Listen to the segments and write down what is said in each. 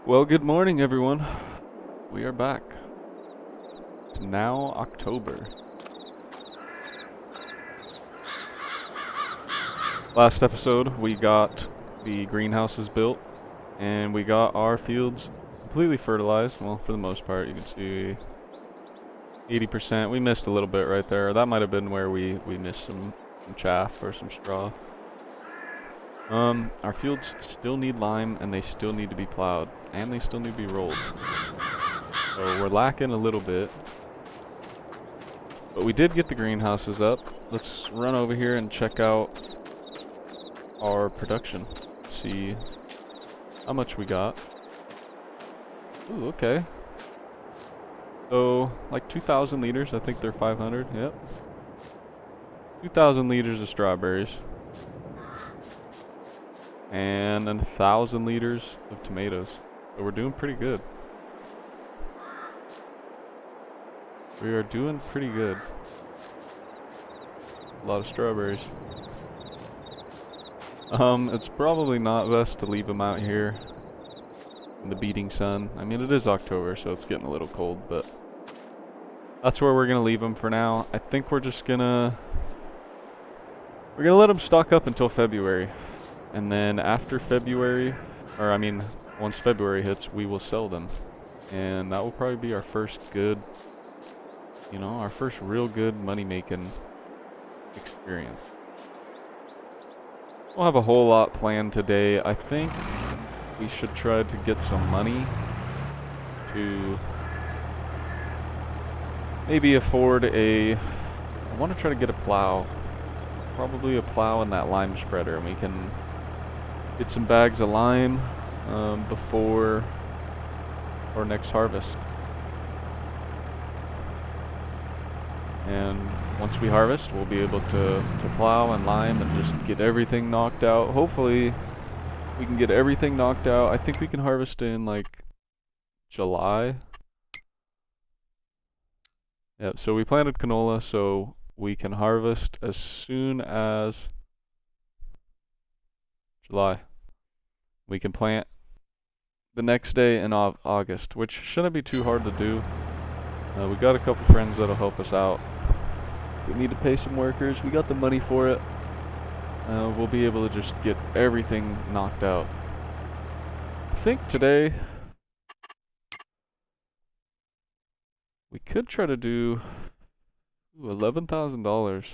Well, good morning, everyone. We are back. It's now October. Last episode, we got the greenhouses built, and we got our fields completely fertilized. Well, for the most part, you can see 80%. We missed a little bit right there. That might have been where we missed some chaff or some straw. Our fields still need lime, and they still need to be plowed, and they still need to be rolled. So we're lacking a little bit. But we did get the greenhouses up. Let's run over here and check out our production. See how much we got. Ooh, okay. So, like 2,000 liters. I think they're 500. Yep. 2,000 liters of strawberries. And 1,000 liters of tomatoes. So we're doing pretty good. We are doing pretty good. A lot of strawberries. It's probably not best to leave them out here in the beating sun. I mean, it is October, so it's getting a little cold, but that's where we're gonna leave them for now. I think we're just gonna let them stock up until February, and then after February, or I mean, once February hits, we will sell them, and that will probably be our first good, you know, our first real good money-making experience. We'll have a whole lot planned today. I think we should try to get some money to maybe afford I want to try to get a plow. Probably a plow and that lime spreader, and we can get some bags of lime before our next harvest. And once we harvest, we'll be able to plow and lime and just get everything knocked out. Hopefully, we can get everything knocked out. I think we can harvest in like July. Yep, so we planted canola, so we can harvest as soon as July. We can plant the next day in August, which shouldn't be too hard to do. We got a couple friends that'll help us out. We need to pay some workers. We got the money for it. We'll be able to just get everything knocked out. I think today we could try to do $11,000.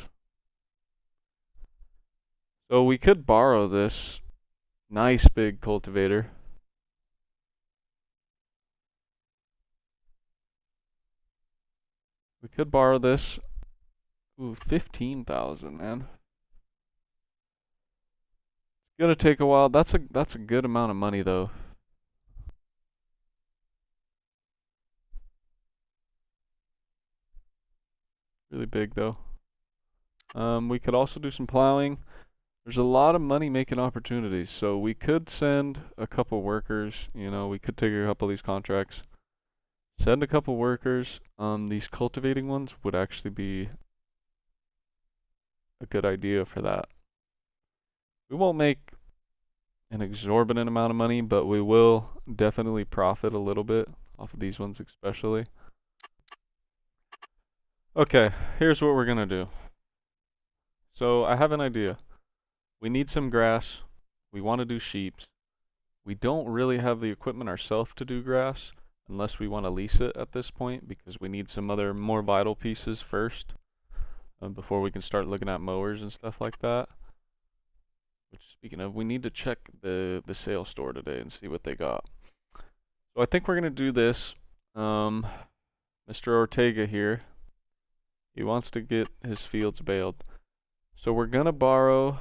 So we could borrow this nice big cultivator. We could borrow this. Ooh, 15,000, man. It's gonna take a while. That's a good amount of money though. Really big though. We could also do some plowing. There's a lot of money making opportunities. So we could send a couple workers, you know, we could take a couple of these contracts. Send a couple workers. These cultivating ones would actually be a good idea for that. We won't make an exorbitant amount of money, but we will definitely profit a little bit off of these ones especially. Okay, here's what we're gonna do. So I have an idea. We need some grass. We want to do sheeps. We don't really have the equipment ourselves to do grass unless we want to lease it at this point, because we need some other more vital pieces first before we can start looking at mowers and stuff like that. Which, speaking of, we need to check the sale store today and see what they got. So I think we're gonna do this. Mr. Ortega here, he wants to get his fields baled. So we're gonna borrow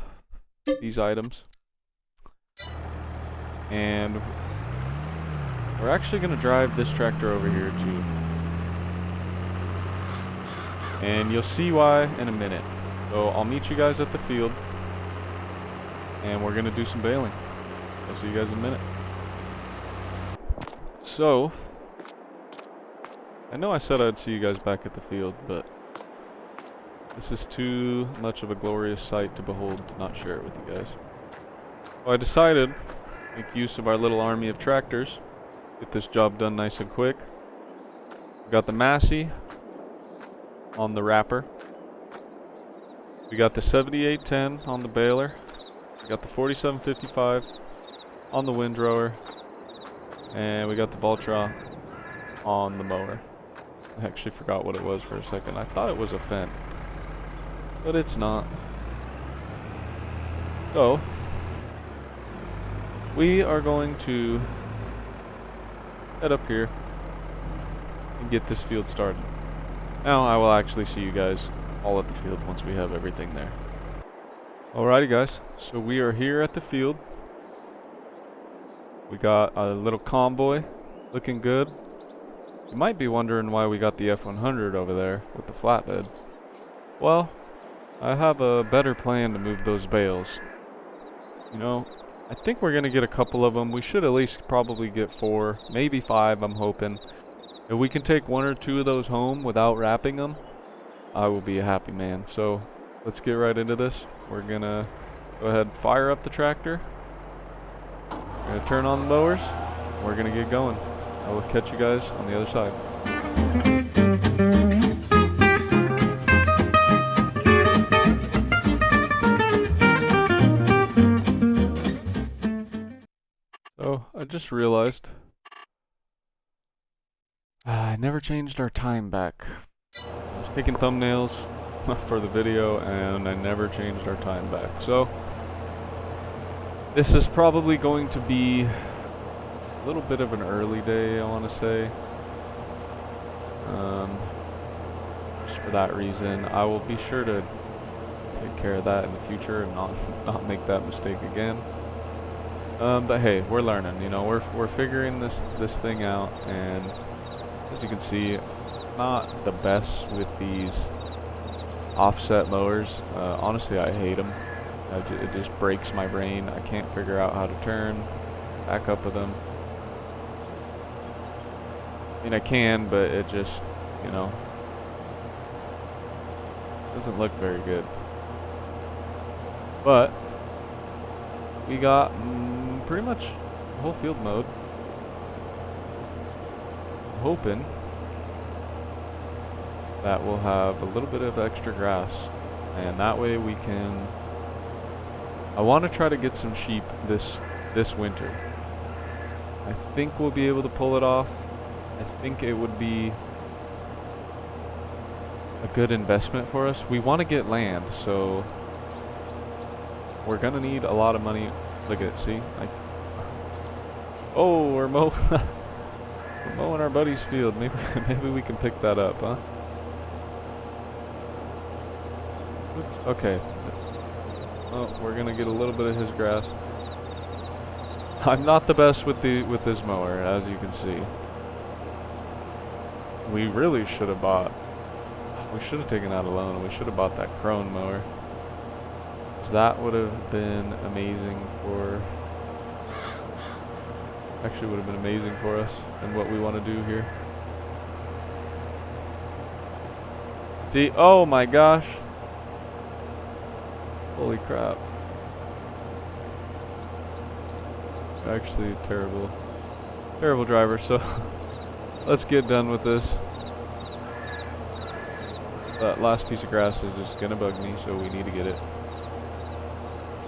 these items, and we're actually gonna drive this tractor over here too. And you'll see why in a minute. So I'll meet you guys at the field, and we're gonna do some baling. I'll see you guys in a minute. So, I know I said I'd see you guys back at the field, but this is too much of a glorious sight to behold to not share it with you guys. So I decided to make use of our little army of tractors Get this job done nice and quick. We got the Massey on the wrapper. We got the 7810 on the baler. We got the 4755 on the windrower. And we got the Valtra on the mower. I actually forgot what it was for a second. I thought it was a Fendt, but it's not. So, we are going to head up here and get this field started. Now I will actually see you guys all at the field once we have everything there. Alrighty guys, so we are here at the field. We got a little convoy looking good. You might be wondering why we got the F100 over there with the flatbed. Well, I have a better plan to move those bales. You know, I think we're going to get a couple of them. We should at least probably get 4, maybe 5, I'm hoping. If we can take 1 or 2 of those home without wrapping them, I will be a happy man. So, let's get right into this. We're going to go ahead and fire up the tractor. We're going to turn on the mowers. We're going to get going. I will catch you guys on the other side. So, I just realized I never changed our time back. I was taking thumbnails for the video and I never changed our time back. So, this is probably going to be a little bit of an early day, I want to say. Just for that reason, I will be sure to take care of that in the future and not make that mistake again. But hey, we're learning. You know, we're figuring this thing out, and as you can see, not the best with these offset mowers. Honestly, I hate them. It just breaks my brain. I can't figure out how to turn back up with them. I mean, I can, but it just, you know, doesn't look very good. But we got pretty much the whole field mowed. Hoping that we'll have a little bit of extra grass, and that way we can. I want to try to get some sheep this winter. I think we'll be able to pull it off. I think it would be a good investment for us. We want to get land, so we're gonna need a lot of money. Look at it, see? Oh, we're mowing our buddy's field. Maybe we can pick that up, huh? Oops, okay. Oh, we're gonna get a little bit of his grass. I'm not the best with this mower, as you can see. We really should have bought. We should have taken out a loan. We should have bought that Krone mower. That would have been amazing for. Actually, would have been amazing for us and what we want to do here. See? Oh my gosh! Holy crap! Actually, terrible driver. So let's get done with this. That last piece of grass is just gonna bug me, so we need to get it.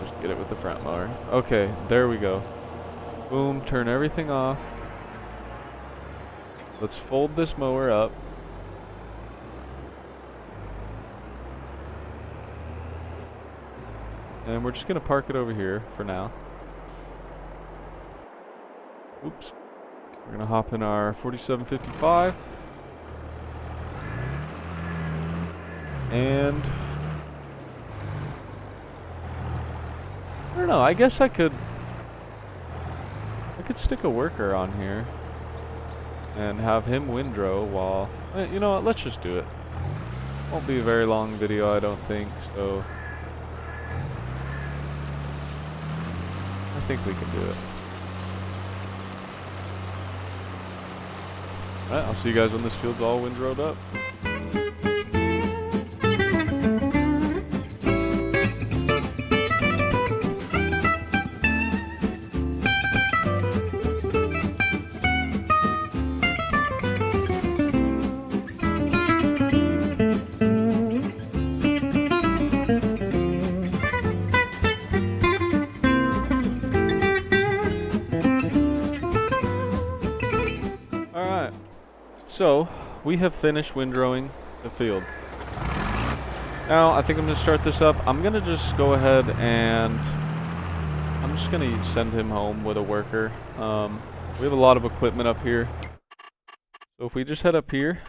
Just get it with the front mower. Okay, there we go. Boom, turn everything off. Let's fold this mower up. And we're just gonna park it over here for now. Oops. We're gonna hop in our 4755. And I don't know, I guess I could stick a worker on here and have him windrow while, you know what, let's just do it. Won't be a very long video, I don't think, so I think we can do it. Alright, I'll see you guys when this field's all windrowed up. So, we have finished windrowing the field. Now, I think I'm going to start this up. I'm going to just go ahead and I'm just going to send him home with a worker. We have a lot of equipment up here. So if we just head up here,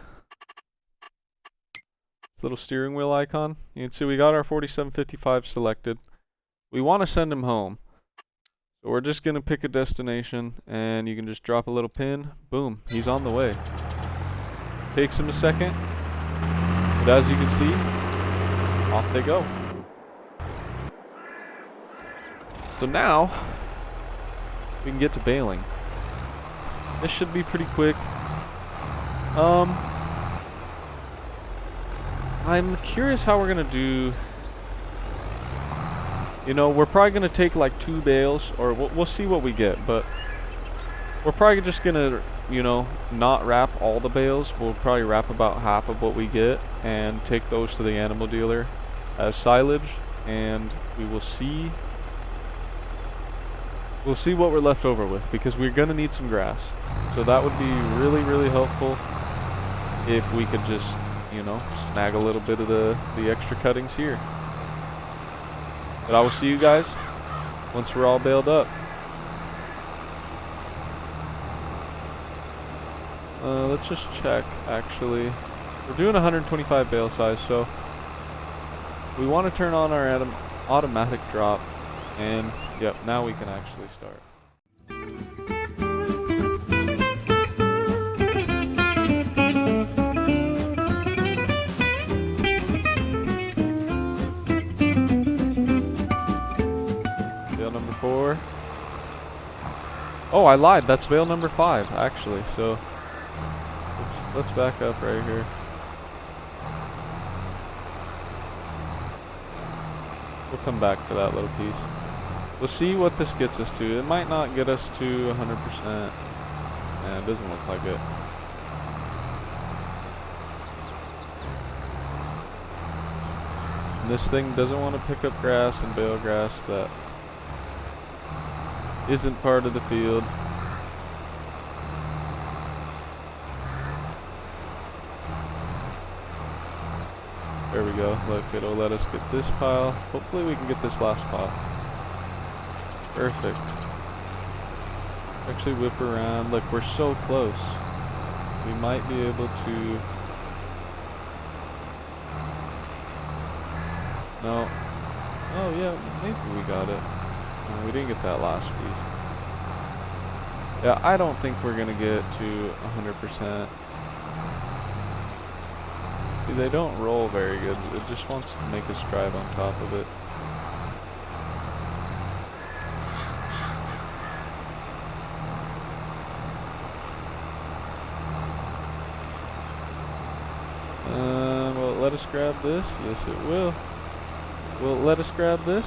this little steering wheel icon, you can see we got our 4755 selected. We want to send him home. So we're just going to pick a destination and you can just drop a little pin. Boom, he's on the way. Takes him a second, but as you can see, off they go. So now, we can get to baling. This should be pretty quick. I'm curious how we're gonna do. You know, we're probably gonna take like 2 bales, or we'll see what we get, but we're probably just gonna, you know, not wrap all the bales. We'll probably wrap about half of what we get and take those to the animal dealer as silage, and we will see. We'll see what we're left over with, because we're gonna need some grass. So that would be really, really helpful if we could just, you know, snag a little bit of the extra cuttings here. But I will see you guys once we're all baled up. Let's just check, actually. We're doing 125 bale size, so we want to turn on our automatic drop, and yep, now we can actually start. Bale number 4. Oh, I lied. That's bale number 5, actually. So let's back up right here. We'll come back for that little piece. We'll see what this gets us to. It might not get us to 100%. Yeah, it doesn't look like it. And this thing doesn't want to pick up grass and bale grass that isn't part of the field. There we go. Look, it'll let us get this pile. Hopefully we can get this last pile. Perfect. Actually whip around. Look, we're so close. We might be able to... No. Oh yeah, maybe we got it. No, we didn't get that last piece. Yeah, I don't think we're gonna get to 100%. See, they don't roll very good. It just wants to make us drive on top of it. Will it let us grab this? Yes, it will. Will it let us grab this?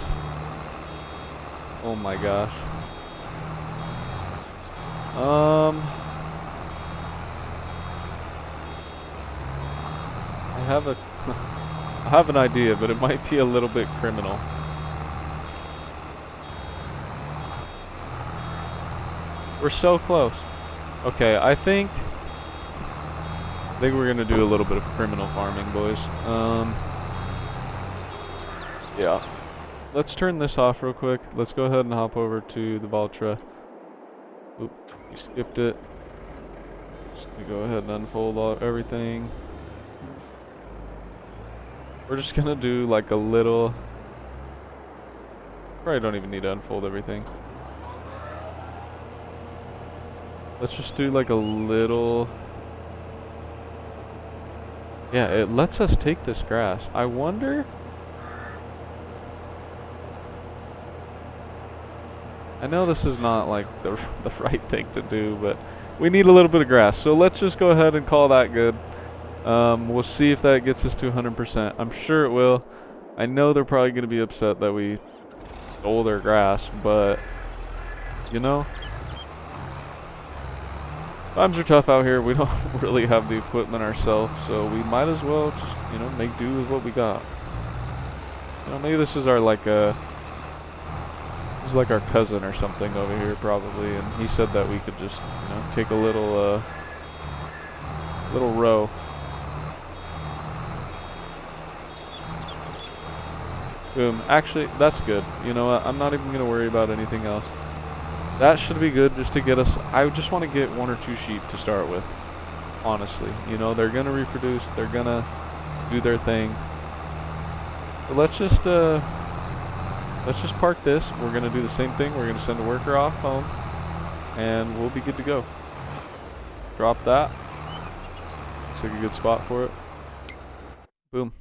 Oh my gosh. I have an idea, but it might be a little bit criminal. We're so close. Okay, I think we're gonna do a little bit of criminal farming, boys. Yeah. Let's turn this off real quick. Let's go ahead and hop over to the Valtra. Oop, you skipped it. Just gonna go ahead and unfold everything. We're just gonna do like a little... Probably don't even need to unfold everything. Let's just do like a little... Yeah, it lets us take this grass. I wonder... I know this is not like the right thing to do, but we need a little bit of grass. So let's just go ahead and call that good. We'll see if that gets us to 100%. I'm sure it will. I know they're probably going to be upset that we stole their grass, but, you know, times are tough out here. We don't really have the equipment ourselves, so we might as well just, you know, make do with what we got. You know, maybe this is our, like, like our cousin or something over here, probably, and he said that we could just, you know, take a little, little row. Boom. Actually, that's good. You know what? I'm not even going to worry about anything else. That should be good just to get us... I just want to get 1 or 2 sheep to start with. Honestly. You know, they're going to reproduce. They're going to do their thing. So let's just park this. We're going to do the same thing. We're going to send a worker off home. And we'll be good to go. Drop that. Looks like a good spot for it. Boom.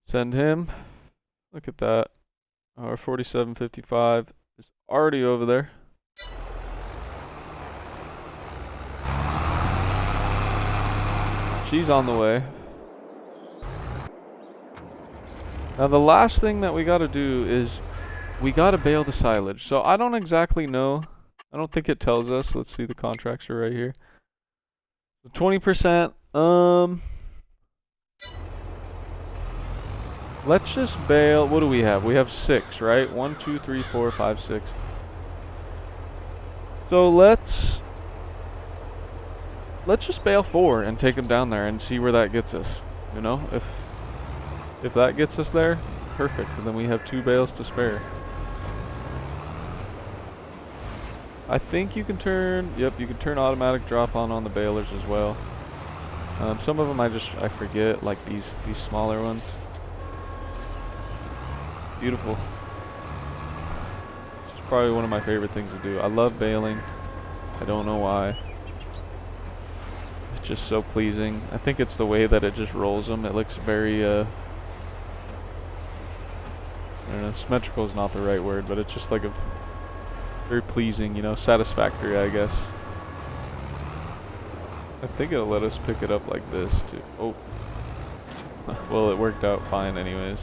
Send him. Look at that. Our 4755 is already over there. She's on the way. Now the last thing that we gotta do is we gotta bale the silage. So I don't exactly know. I don't think it tells us. Let's see, the contracts are right here. 20%. Let's just bale. What do we have? We have 6, right? 1, 2, 3, 4, 5, 6. So let's just bale 4 and take them down there and see where that gets us. You know, if that gets us there, perfect. And then we have 2 bales to spare. I think you can turn. Yep, you can turn automatic drop on the balers as well. Some of them I forget, like these smaller ones. Beautiful. It's probably one of my favorite things to do. I love baling. I don't know why. It's just so pleasing. I think it's the way that it just rolls them. It looks very, I don't know, symmetrical is not the right word, but it's just like a very pleasing, you know, satisfactory, I guess. I think it'll let us pick it up like this too. Oh. Well, it worked out fine anyways.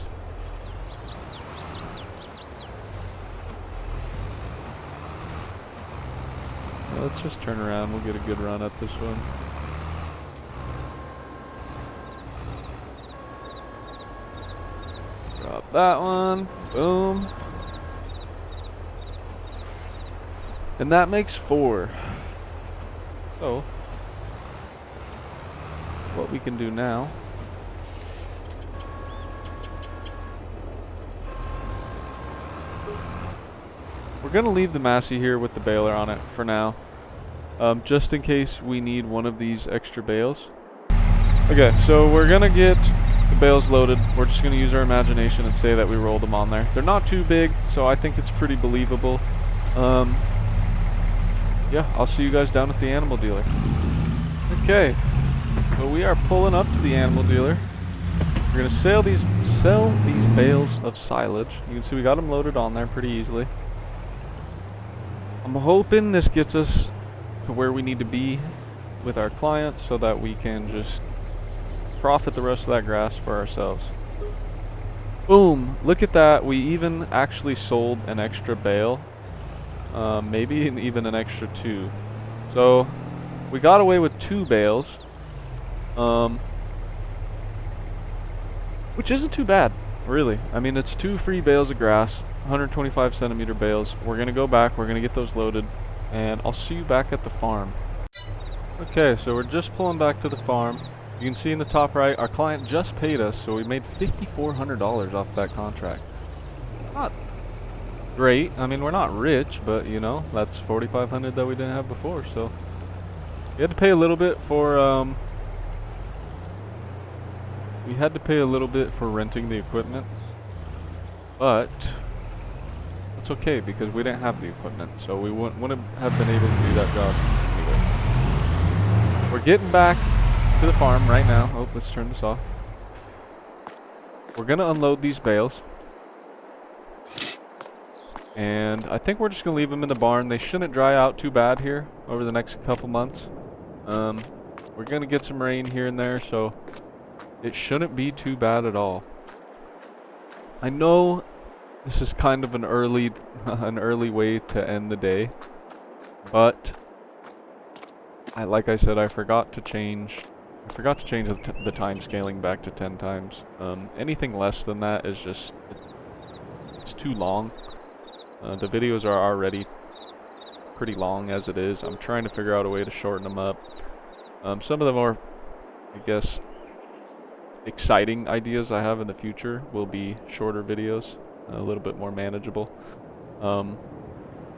Let's just turn around. We'll get a good run at this one. Drop that one. Boom. And that makes 4. So, what we can do now... We're going to leave the Massey here with the baler on it for now. Just in case we need one of these extra bales. Okay, so we're going to get the bales loaded. We're just going to use our imagination and say that we rolled them on there. They're not too big, so I think it's pretty believable. Yeah, I'll see you guys down at the animal dealer. Okay, so we are pulling up to the animal dealer. We're going to sell these bales of silage. You can see we got them loaded on there pretty easily. I'm hoping this gets us to where we need to be with our clients so that we can just profit the rest of that grass for ourselves. Boom! Look at that. We even actually sold an extra bale. Maybe even an extra 2. So we got away with 2 bales. Which isn't too bad, really. I mean, it's 2 free bales of grass. 125 centimeter bales. We're gonna go back, we're gonna get those loaded, and I'll see you back at the farm. Okay, so we're just pulling back to the farm. You can see in the top right, our client just paid us, so we made $5,400 off that contract. Not great. I mean, we're not rich, but you know, that's $4,500 that we didn't have before, so we had to pay a little bit for renting the equipment, but it's okay because we didn't have the equipment, so we wouldn't have been able to do that job anyway. We're getting back to the farm right now. Oh, let's turn this off. We're gonna unload these bales, and I think we're just gonna leave them in the barn. They shouldn't dry out too bad here over the next couple months. We're gonna get some rain here and there, so it shouldn't be too bad at all. I know this is kind of an early way to end the day, but like I said, I forgot to change the time scaling back to 10 times. Anything less than that is just it's too long. The videos are already pretty long as it is. I'm trying to figure out a way to shorten them up. Some of the more, I guess, exciting ideas I have in the future will be shorter videos, a little bit more manageable.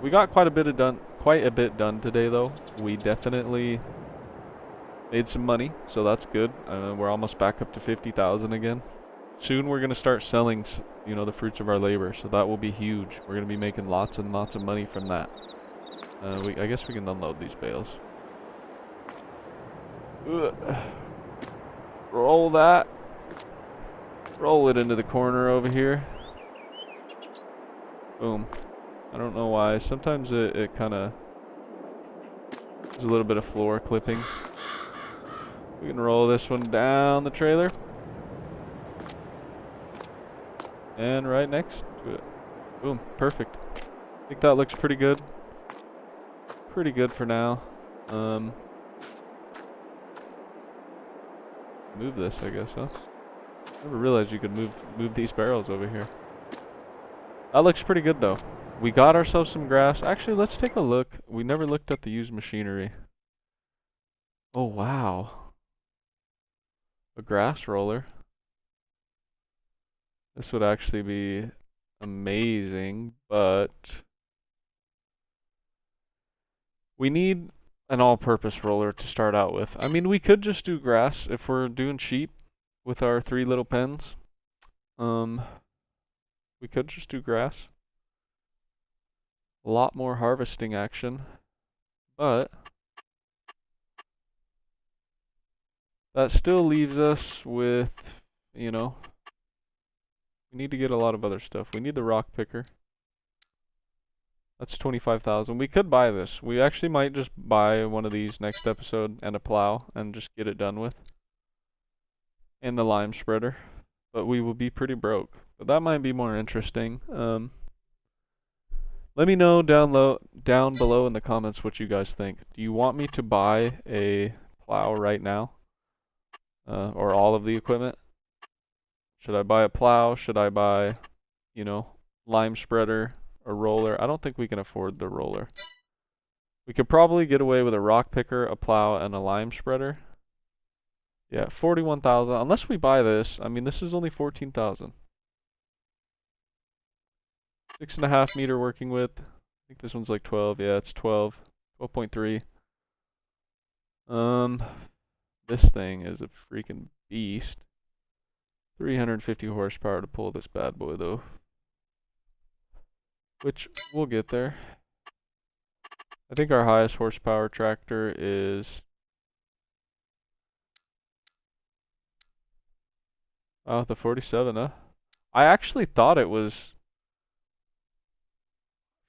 We got quite a bit done today, though. We definitely made some money, so that's good. We're almost back up to 50,000 again. Soon we're gonna start selling, you know, the fruits of our labor, so that will be huge. We're gonna be making lots and lots of money from that. I guess we can unload these bales. Ugh. Roll that. Roll it into the corner over here. Boom. I don't know why. Sometimes it kind of... There's a little bit of floor clipping. We can roll this one down the trailer. And right next to it. Boom. Perfect. I think that looks pretty good. Pretty good for now. Move this, I guess, huh? Never realized you could move these barrels over here. That looks pretty good, though. We got ourselves some grass. Actually, let's take a look. We never looked at the used machinery. Oh, wow. A grass roller. This would actually be amazing, but we need an all-purpose roller to start out with. I mean, we could just do grass if we're doing sheep with our 3 little pens. We could just do grass. A lot more harvesting action, but that still leaves us with, you know, we need to get a lot of other stuff. We need the rock picker. That's 25,000. We could buy this. We actually might just buy one of these next episode and a plow and just get it done with. And the lime spreader. But we will be pretty broke. But that might be more interesting. Let me know down below in the comments what you guys think. Do you want me to buy a plow right now? Or all of the equipment? Should I buy a plow? Should I buy, you know, lime spreader, a roller? I don't think we can afford the roller. We could probably get away with a rock picker, a plow, and a lime spreader. Yeah, 41,000. Unless we buy this. I mean, this is only 14,000. 6.5 meter working width. I think this one's like 12. Yeah, it's 12. 12.3. This thing is a freaking beast. 350 horsepower to pull this bad boy, though. Which, we'll get there. I think our highest horsepower tractor is... Oh, the 47, huh? I actually thought it was...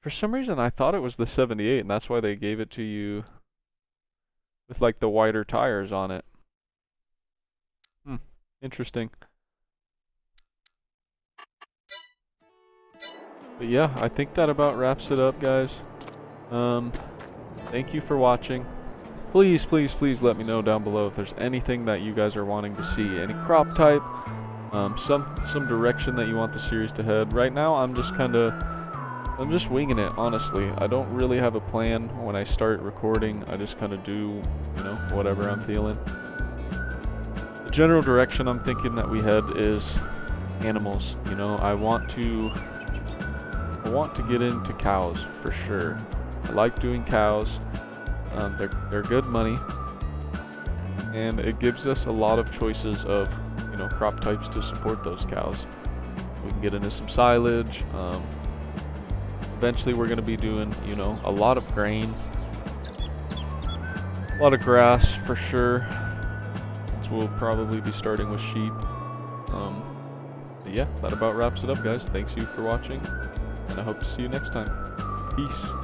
For some reason, I thought it was the 78, and that's why they gave it to you with, like, the wider tires on it. Interesting. But yeah, I think that about wraps it up, guys. Thank you for watching. Please, please, please let me know down below if there's anything that you guys are wanting to see. Any crop type, some direction that you want the series to head. Right now, I'm just winging it, honestly. I don't really have a plan when I start recording. I just kind of do, you know, whatever I'm feeling. The general direction I'm thinking that we head is animals. You know, I want to get into cows for sure. I like doing cows. They're good money, and it gives us a lot of choices of, you know, crop types to support those cows. We can get into some silage. Eventually, we're going to be doing, you know, a lot of grain, a lot of grass for sure. So we'll probably be starting with sheep. But yeah, that about wraps it up, guys. Thanks you for watching, and I hope to see you next time. Peace.